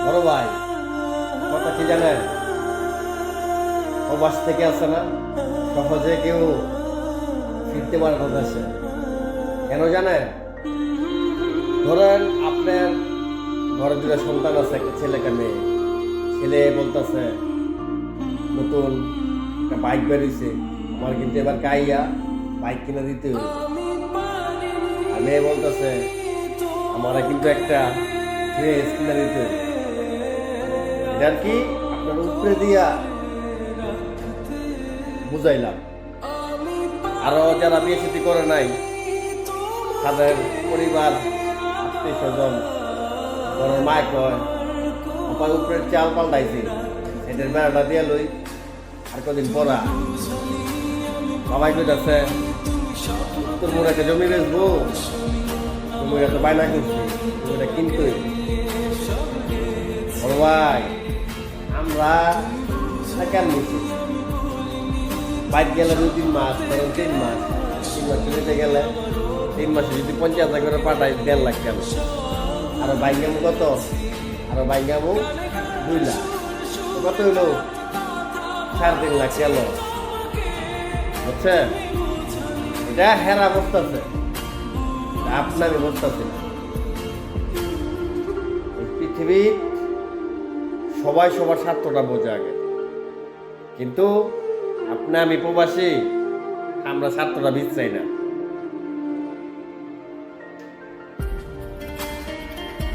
বড় ভাই কথা কি জানেন, প্রবাস থেকে আসে না, সহজে কেউ ফিরতে পারে না দেশে। কেন জানেন? ধরেন আপনার ঘরে দুটো সন্তান আছে, একটা ছেলে একটা মেয়ে। ছেলে বলতেছে নতুন একটা বাইক বেরিয়েছে, আমার কিন্তু এবার কাইয়া বাইক কিনে দিতে হবে। আর মেয়ে বলতেছে আমারা কিন্তু একটা ড্রেস কিনে দিতে হবে। এটার কি আপনার উপরে দিয়া বুঝাইলাম। আরো যারা বিয়ে শাদী করে নাই, তাদের পরিবার আত্মীয় স্বজন ঘরের মায় কয় আমার উপরের চাল পাল্টাইছি, সেটার বেড়াটা দিয়ে লই, আর কদিন পরা বাবাই কইতাছে তোর মোড় একটা জমি বেচবো, তুমি এত বায়না করছি, তুমি এটা কিনতে বড় ভাই। আমরা কেন নিচ্ছি বাইক গেলে 2-3 মাস, ধরুন 3 মাস, 3 মাস চলিতে গেলে 3 মাসে যদি 50,000 করে পাঠাই 1.5 লাখ কেন? আরো বাইক গামু কত? আরো বাইক গামু 2 লাখ, কত হইল? 3.5 লাখ গেল। বুঝছেন? এটা হেরা বসতেছে, আপনারই বসতেছে। পৃথিবীর সবাই সবার স্বার্থটা বোঝে আগে, কিন্তু আপনি আমি প্রবাসী, আমরা স্বার্থটা বিচাই না।